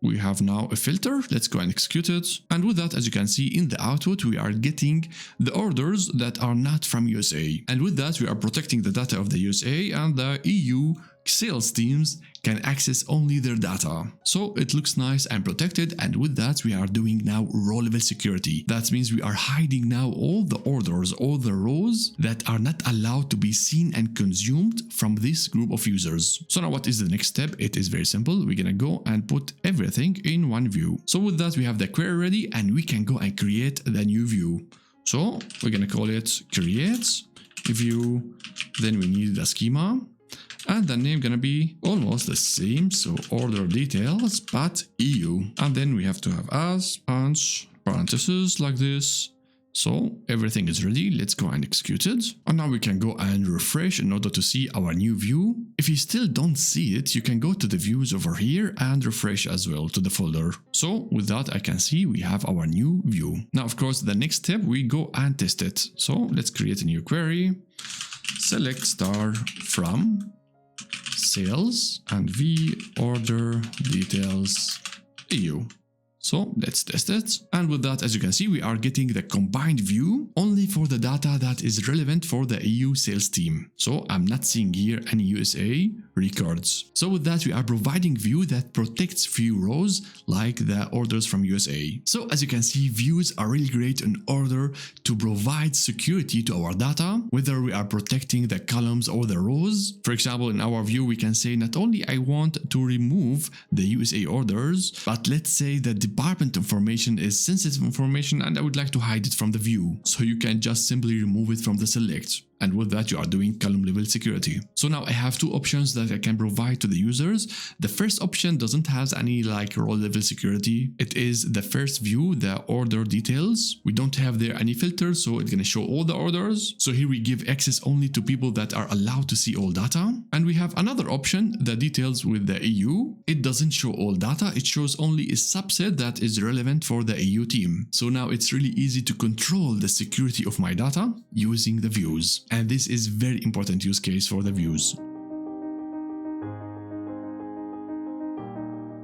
we have now a filter. Let's go and execute it. And with that, as you can see in the output, we are getting the orders that are not from USA. And with that, we are protecting the data of the USA, and the EU sales teams can access only their data. So it looks nice and protected, and with that we are doing now row level security. That means we are hiding now all the orders, all the rows that are not allowed to be seen and consumed from this group of users. So now what is the next step? It is very simple. We're gonna go and put everything in one view. So with that we have the query ready, and we can go and create the new view. So we're gonna call it create view, then we need the schema, and the name gonna be almost the same, so order details but EU, and then we have to have as punch parentheses like this. So everything is ready. Let's go and execute it, and now we can go and refresh in order to see our new view. If you still don't see it, you can go to the views over here and refresh as well to the folder. So with that I can see we have our new view. Now of course the next step, we go and test it. So let's create a new query, select star from sales and v order details EU. So let's test it, and with that, as you can see, we are getting the combined view only for the data that is relevant for the EU sales team. So I'm not seeing here any USA records. So with that, we are providing view that protects few rows like the orders from USA. So as you can see, views are really great in order to provide security to our data, whether we are protecting the columns or the rows. For example, in our view, we can say not only I want to remove the USA orders, but let's say that department information is sensitive information and I would like to hide it from the view. So you can just simply remove it from the select. And with that, you are doing column level security. So now I have two options that I can provide to the users. The first option doesn't have any like row level security. It is the first view, the order details. We don't have there any filters, so it's going to show all the orders. So here we give access only to people that are allowed to see all data. And we have another option, the details with the EU. It doesn't show all data. It shows only a subset that is relevant for the EU team. So now it's really easy to control the security of my data using the views. And this is very important use case for the views.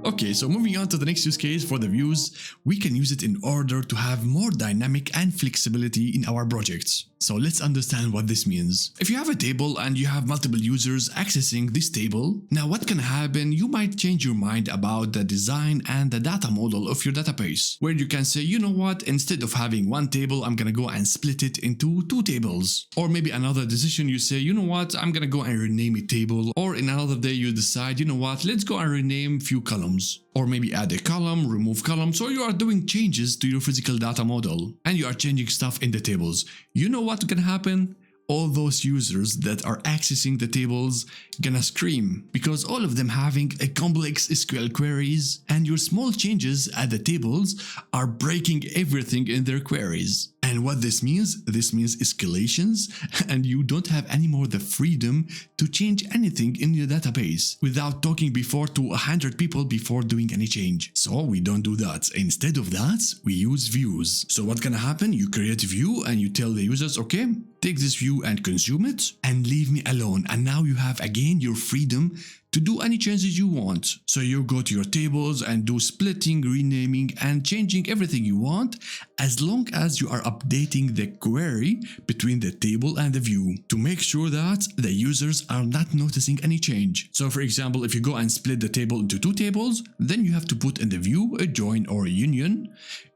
Okay, so moving on to the next use case for the views, we can use it in order to have more dynamic and flexibility in our projects. So let's understand what this means. If you have a table and you have multiple users accessing this table, now what can happen? You might change your mind about the design and the data model of your database, where you can say, you know what, instead of having one table, I'm gonna go and split it into two tables. Or maybe another decision, you say, you know what, I'm gonna go and rename a table. Or in another day you decide, you know what, let's go and rename few columns. Or maybe add a column, remove column. So you are doing changes to your physical data model and you are changing stuff in the tables. You know what can happen? All those users that are accessing the tables gonna scream because all of them having a complex SQL queries, and your small changes at the tables are breaking everything in their queries. And what this means escalations, and you don't have anymore the freedom to change anything in your database without talking before to 100 people before doing any change. So we don't do that. Instead of that, we use views. So what's gonna happen? You create a view and you tell the users, okay, take this view and consume it and leave me alone. And now you have again your freedom to do any changes you want. So you go to your tables and do splitting, renaming, and changing everything you want, as long as you are updating the query between the table and the view to make sure that the users are not noticing any change. So for example, if you go and split the table into two tables, then you have to put in the view a join or a union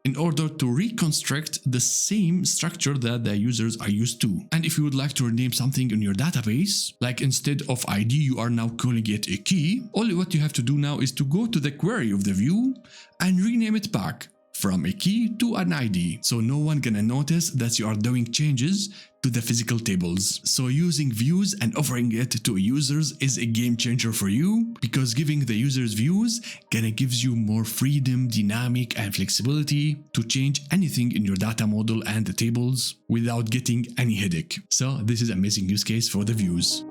in order to reconstruct the same structure that the users are used to. And if you would like to rename something in your database, like instead of ID you are now calling it a key, all what you have to do now is to go to the query of the view and rename it back from a key to an ID, so no one gonna notice that you are doing changes to the physical tables. So using views and offering it to users is a game changer for you, because giving the users views gonna gives you more freedom, dynamic and flexibility to change anything in your data model and the tables without getting any headache. So this is an amazing use case for the views.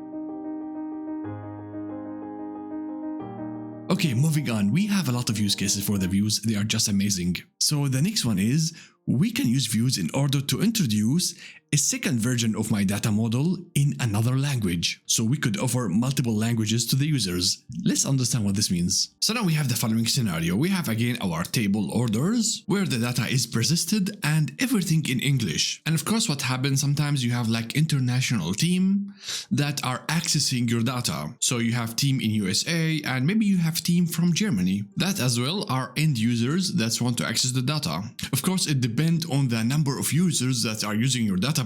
Okay, moving on. We have a lot of use cases for the views. They are just amazing. So the next one is we can use views in order to introduce a second version of my data model in another language. So we could offer multiple languages to the users. Let's understand what this means. So now we have the following scenario. We have again our table orders where the data is persisted and everything in English. And of course what happens sometimes you have like international team that are accessing your data. So you have team in USA and maybe you have team from Germany. That as well are end users that want to access the data. Of course it depends on the number of users that are using your database,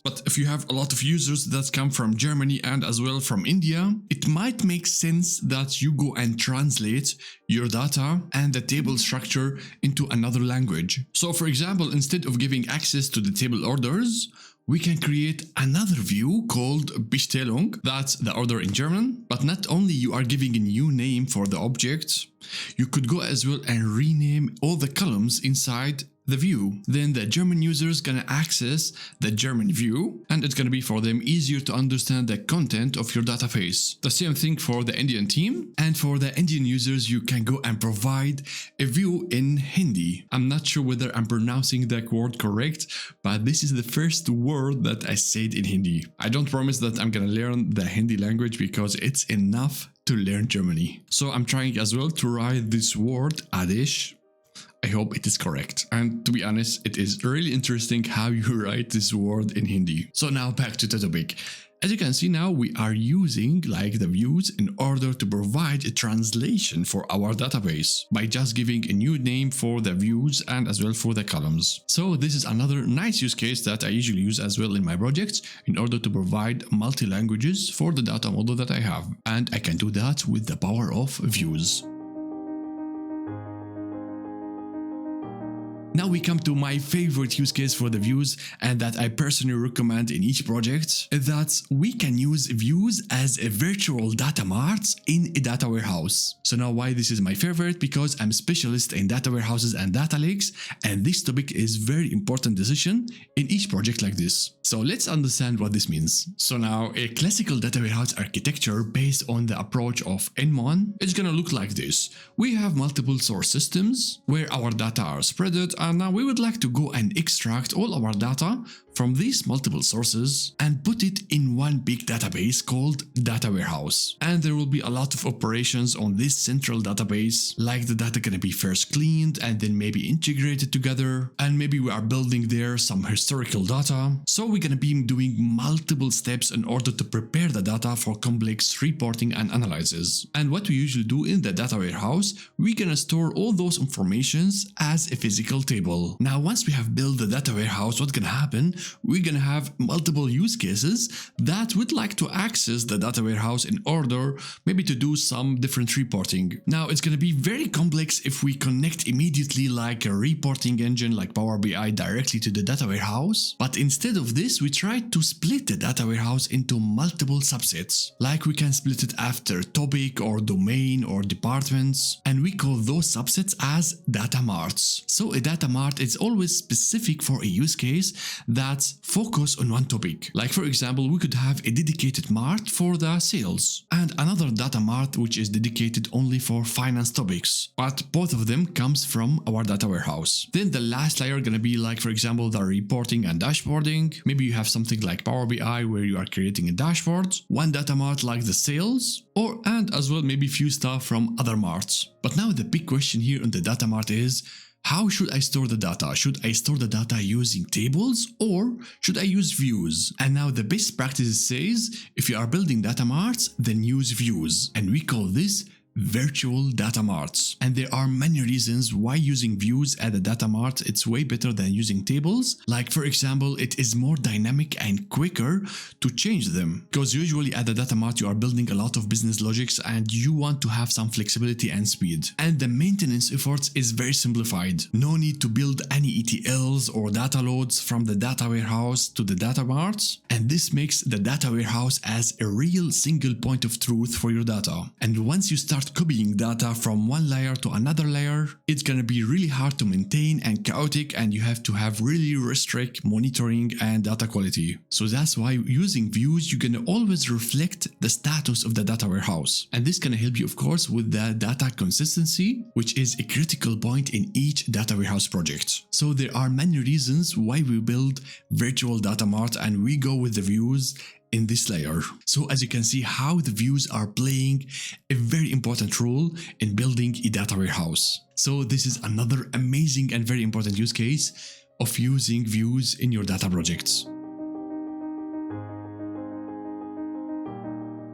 but if you have a lot of users that come from Germany and as well from India, it might make sense that you go and translate your data and the table structure into another language. So for example, instead of giving access to the table orders, we can create another view called Bestellung, that's the order in German, but not only you are giving a new name for the object, you could go as well and rename all the columns inside the view. Then the German user is gonna access the German view and it's gonna be for them easier to understand the content of your database. The same thing for the Indian team, and for the Indian users you can go and provide a view in Hindi. I'm not sure whether I'm pronouncing that word correct, but this is the first word that I said in Hindi. I don't promise that I'm gonna learn the Hindi language because it's enough to learn Germany. So I'm trying as well to write this word Adesh. I hope it is correct. And to be honest, it is really interesting how you write this word in Hindi. So now back to the topic. As you can see now, we are using like the views in order to provide a translation for our database by just giving a new name for the views and as well for the columns. So this is another nice use case that I usually use as well in my projects in order to provide multi-languages for the data model that I have. And I can do that with the power of views. Now we come to my favorite use case for the views and that I personally recommend in each project, that we can use views as a virtual data marts in a data warehouse. So now why this is my favorite? Because I'm a specialist in data warehouses and data lakes, and this topic is very important decision in each project like this. So let's understand what this means. So now a classical data warehouse architecture based on the approach of N1 is gonna look like this. We have multiple source systems where our data are spreaded, and now we would like to go and extract all our data from these multiple sources and put it in one big database called data warehouse. And there will be a lot of operations on this central database, like the data gonna be first cleaned and then maybe integrated together, and maybe we are building there some historical data. So we're gonna be doing multiple steps in order to prepare the data for complex reporting and analysis. And what we usually do in the data warehouse, we're gonna store all those informations as a physical table. Now once we have built the data warehouse, what's gonna happen? We're gonna have multiple use cases that would like to access the data warehouse in order maybe to do some different reporting. Now it's gonna be very complex if we connect immediately like a reporting engine like Power BI directly to the data warehouse, but instead of this we try to split the data warehouse into multiple subsets. Like we can split it after topic or domain or departments, and we call those subsets as data marts. So a data mart is always specific for a use case that that focus on one topic. Like for example, we could have a dedicated mart for the sales and another data mart which is dedicated only for finance topics, but both of them comes from our data warehouse. Then the last layer gonna be like for example the reporting and dashboarding. Maybe you have something like Power BI where you are creating a dashboard, one data mart like the sales, and as well maybe few stuff from other marts. But now the big question here on the data mart is, how should I store the data? Should I store the data using tables or should I use views? And now the best practice says, if you are building data marts, then use views. And we call this virtual data marts. And there are many reasons why using views at the data mart it's way better than using tables. Like for example, it is more dynamic and quicker to change them, because usually at the data mart you are building a lot of business logics and you want to have some flexibility and speed. And the maintenance efforts is very simplified. No need to build any ETLs or data loads from the data warehouse to the data marts. And this makes the data warehouse as a real single point of truth for your data. And once you start copying data from one layer to another layer, it's gonna be really hard to maintain and chaotic, and you have to have really strict monitoring and data quality. So that's why using views, you're gonna always reflect the status of the data warehouse. And this gonna help you of course with the data consistency, which is a critical point in each data warehouse project. So there are many reasons why we build virtual data mart and we go with the views in this layer. So as you can see how the views are playing a very important role in building a data warehouse. So this is another amazing and very important use case of using views in your data projects.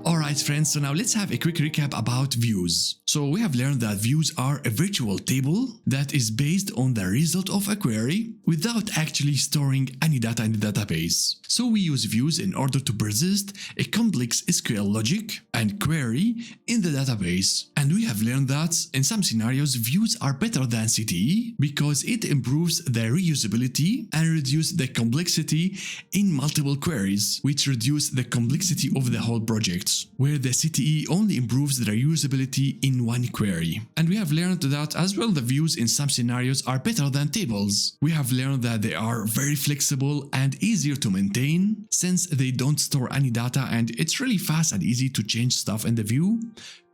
Alright friends, so now let's have a quick recap about views. So we have learned that views are a virtual table that is based on the result of a query without actually storing any data in the database. So we use views in order to persist a complex SQL logic and query in the database. And we have learned that in some scenarios views are better than CTE because it improves the reusability and reduces the complexity in multiple queries, which reduce the complexity of the whole project, where the CTE only improves the reusability in one query. And we have learned that as well the views in some scenarios are better than tables. We have learned that they are very flexible and easier to maintain since they don't store any data, and it's really fast and easy to change stuff in the view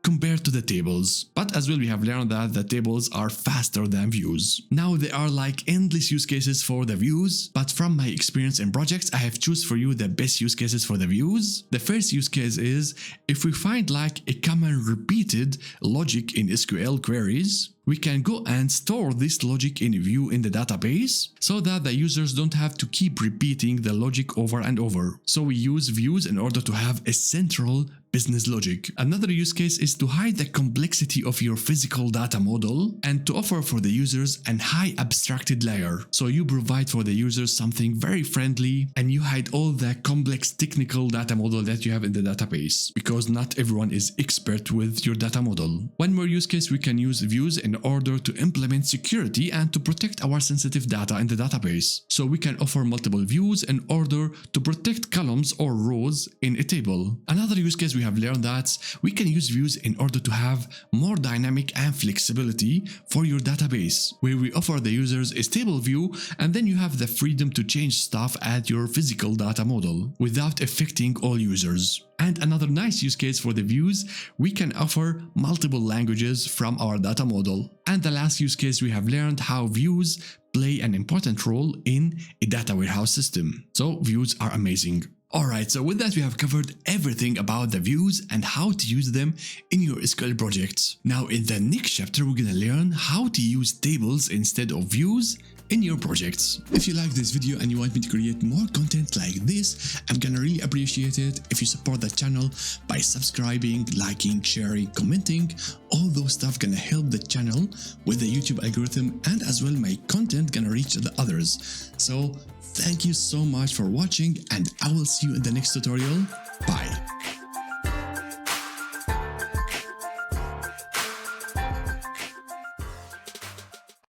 compared to the tables. But as well we have learned that the tables are faster than views. Now there are like endless use cases for the views, but from my experience in projects I have choose for you the best use cases for the views. The first use case is if we find like a common repeated logic in SQL queries, we can go and store this logic in a view in the database so that the users don't have to keep repeating the logic over and over. So we use views in order to have a central business logic. Another use case is to hide the complexity of your physical data model and to offer for the users an high abstracted layer. So you provide for the users something very friendly and you hide all the complex technical data model that you have in the database, because not everyone is expert with your data model. One more use case, we can use views in order to implement security and to protect our sensitive data in the database. So we can offer multiple views in order to protect columns or rows in a table. Another use case, we have learned that we can use views in order to have more dynamic and flexibility for your database, where we offer the users a stable view and then you have the freedom to change stuff at your physical data model without affecting all users. And another nice use case for the views, we can offer multiple languages from our data model. And the last use case, we have learned how views play an important role in a data warehouse system. So views are amazing. Alright, so with that we have covered everything about the views and how to use them in your SQL projects. Now in the next chapter we're gonna learn how to use tables instead of views in your projects. If you like this video and you want me to create more content like this, I'm gonna really appreciate it if you support the channel by subscribing, liking, sharing, commenting. All those stuff gonna help the channel with the YouTube algorithm, and as well my content gonna reach the others. So thank you so much for watching and I will see you in the next tutorial. Bye.